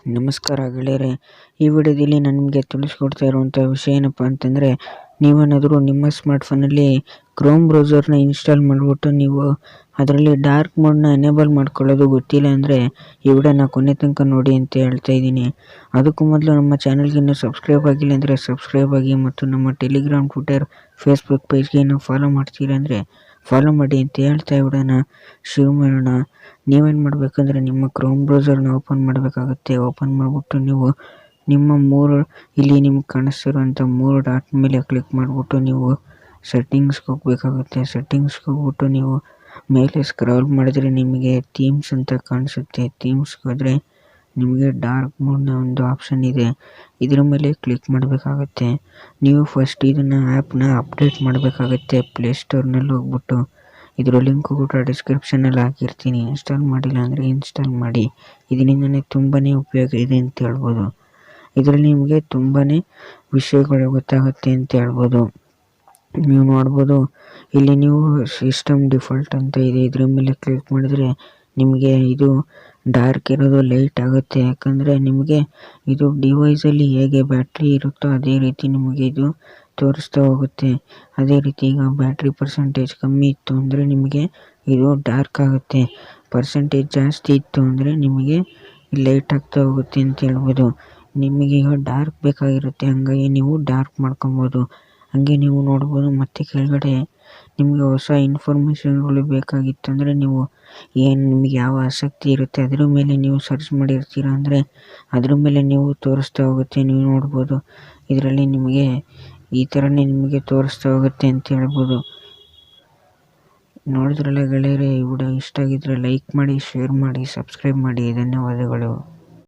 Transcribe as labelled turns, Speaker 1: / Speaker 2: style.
Speaker 1: ನಮಸ್ಕಾರ ಗೆಳೆಯರೆ, ಈ ವಿಡಿಯೋದಲ್ಲಿ ನಾನು ನಿಮಗೆ ತಿಳಿಸ್ಕೊಡ್ತಾ ಇರುವಂಥ ವಿಷಯ ಏನಪ್ಪ ಅಂತಂದರೆ, ನೀವೇನಾದರೂ ನಿಮ್ಮ ಸ್ಮಾರ್ಟ್ಫೋನಲ್ಲಿ ಕ್ರೋಮ್ ಬ್ರೌಸರ್ನ ಇನ್ಸ್ಟಾಲ್ ಮಾಡಿಬಿಟ್ಟು ನೀವು ಅದರಲ್ಲಿ ಡಾರ್ಕ್ ಮೋಡ್ನ ಎನೇಬಲ್ ಮಾಡ್ಕೊಳ್ಳೋದು ಗೊತ್ತಿಲ್ಲ ಅಂದರೆ ಈ ವಿಡಿಯೋನ ಕೊನೆ ತನಕ ನೋಡಿ ಅಂತ ಹೇಳ್ತಾ ಇದ್ದೀನಿ. ಅದಕ್ಕೂ ಮೊದಲು ನಮ್ಮ ಚಾನಲ್ಗೆ ಇನ್ನೂ ಸಬ್ಸ್ಕ್ರೈಬ್ ಆಗಿಲ್ಲ ಅಂದರೆ ಸಬ್ಸ್ಕ್ರೈಬ್ ಆಗಿ, ಮತ್ತು ನಮ್ಮ ಟೆಲಿಗ್ರಾಮ್, ಟ್ವಿಟರ್, ಫೇಸ್ಬುಕ್ ಪೇಜ್ಗೆ ಇನ್ನೂ ಫಾಲೋ ಮಾಡ್ತೀರಾ ಅಂದರೆ ಫಾಲೋ ಮಾಡಿ ಅಂತ ಹೇಳ್ತಾ ವಿಡಿಯೋನ ಶುರು ಮಾಡೋಣ. ನೀವೇನು ಮಾಡಬೇಕಂದ್ರೆ ನಿಮ್ಮ ಕ್ರೋಮ್ ಬ್ರೌಸರ್ನ ಓಪನ್ ಮಾಡಬೇಕಾಗುತ್ತೆ. ಓಪನ್ ಮಾಡಿಬಿಟ್ಟು ನೀವು ಇಲ್ಲಿ ನಿಮ್ಗೆ ಕಾಣಿಸ್ತಿರುವಂಥ 3 ಡಾಟ್ ಮೇಲೆ ಕ್ಲಿಕ್ ಮಾಡಿಬಿಟ್ಟು ನೀವು ಸೆಟ್ಟಿಂಗ್ಸ್ಗೆ ಹೋಗಬೇಕಾಗುತ್ತೆ. ಸೆಟ್ಟಿಂಗ್ಸ್ಗೆ ಹೋಗ್ಬಿಟ್ಟು ನೀವು ಮೇಲೆ ಸ್ಕ್ರಾಲ್ ಮಾಡಿದ್ರೆ ನಿಮಗೆ ಥೀಮ್ಸ್ ಅಂತ ಕಾಣಿಸುತ್ತೆ. ಥೀಮ್ಸ್ಗೆ ಹೋದರೆ ನಿಮಗೆ ಡಾರ್ಕ್ ಮೋಡ್ನ ಒಂದು ಆಪ್ಷನ್ ಇದೆ, ಇದರ ಮೇಲೆ ಕ್ಲಿಕ್ ಮಾಡಬೇಕಾಗುತ್ತೆ. ನೀವು ಫಸ್ಟ್ ಇದನ್ನು ಆ್ಯಪ್ನ ಅಪ್ಡೇಟ್ ಮಾಡಬೇಕಾಗುತ್ತೆ. ಪ್ಲೇಸ್ಟೋರ್ನಲ್ಲಿ ಹೋಗ್ಬಿಟ್ಟು ಇದರ ಲಿಂಕ್ ಕೂಡ ಡಿಸ್ಕ್ರಿಪ್ಷನಲ್ಲಿ ಹಾಕಿರ್ತೀನಿ. ಇನ್ಸ್ಟಾಲ್ ಮಾಡಿಲ್ಲ ಅಂದರೆ ಇನ್ಸ್ಟಾಲ್ ಮಾಡಿ. ಇದರಿಂದನೇ ತುಂಬಾ ಉಪಯೋಗ ಇದೆ ಅಂತ ಹೇಳ್ಬೋದು. ಇದರಲ್ಲಿ ನಿಮಗೆ ತುಂಬಾ ವಿಷಯಗಳು ಗೊತ್ತಾಗುತ್ತೆ ಅಂತ ಹೇಳ್ಬೋದು. ನೀವು ನೋಡ್ಬೋದು, ಇಲ್ಲಿ ನೀವು ಸಿಸ್ಟಮ್ ಡಿಫಾಲ್ಟ್ ಅಂತ ಇದೆ, ಇದ್ರ ಮೇಲೆ ಕ್ಲಿಕ್ ಮಾಡಿದರೆ ನಿಮಗೆ ಇದು ಡಾರ್ಕ್ ಇರೋದು ಲೈಟ್ ಆಗುತ್ತೆ. ಯಾಕಂದರೆ ನಿಮಗೆ ಇದು ಡಿವೈಸಲ್ಲಿ ಹೇಗೆ ಬ್ಯಾಟ್ರಿ ಇರುತ್ತೋ ಅದೇ ರೀತಿ ನಿಮಗೆ ಇದು ತೋರಿಸ್ತಾ ಹೋಗುತ್ತೆ. ಅದೇ ರೀತಿ ಈಗ ಬ್ಯಾಟ್ರಿ ಪರ್ಸೆಂಟೇಜ್ ಕಮ್ಮಿ ಇತ್ತು ಅಂದರೆ ನಿಮಗೆ ಇದು ಡಾರ್ಕ್ ಆಗುತ್ತೆ, ಪರ್ಸೆಂಟೇಜ್ ಜಾಸ್ತಿ ಇತ್ತು ಅಂದರೆ ನಿಮಗೆ ಲೈಟ್ ಆಗ್ತಾ ಹೋಗುತ್ತೆ ಅಂತ ಹೇಳ್ಬೋದು. ನಿಮಗೆ ಈಗ ಡಾರ್ಕ್ ಬೇಕಾಗಿರುತ್ತೆ, ಹಾಗಾಗಿ ನೀವು ಡಾರ್ಕ್ ಮಾಡ್ಕೊಬೋದು. ಹಾಗೆ ನೀವು ನೋಡ್ಬೋದು, ಮತ್ತು ಕೆಳಗಡೆ ನಿಮಗೆ ಹೊಸ ಇನ್ಫಾರ್ಮೇಷನ್ಗಳು ಬೇಕಾಗಿತ್ತಂದರೆ ನೀವು ನಿಮಗೆ ಯಾವ ಆಸಕ್ತಿ ಇರುತ್ತೆ ಅದ್ರ ಮೇಲೆ ನೀವು ಸರ್ಚ್ ಮಾಡಿರ್ತೀರ ಅಂದರೆ ಅದ್ರ ಮೇಲೆ ನೀವು ತೋರಿಸ್ತಾ ಹೋಗುತ್ತೆ. ನೀವು ನೋಡ್ಬೋದು, ಇದರಲ್ಲಿ ನಿಮಗೆ ಈ ಥರನೇ ನಿಮಗೆ ತೋರಿಸ್ತಾ ಹೋಗುತ್ತೆ ಅಂತ ಹೇಳ್ಬೋದು. ನೋಡಿದ್ರಲ್ಲ ಗೆಳೆಯರೆ, ಈ ವಿಡಿಯೋ ಇಷ್ಟ ಆಗಿದ್ರೆ ಲೈಕ್ ಮಾಡಿ, ಶೇರ್ ಮಾಡಿ, ಸಬ್ಸ್ಕ್ರೈಬ್ ಮಾಡಿ. ಧನ್ಯವಾದಗಳು.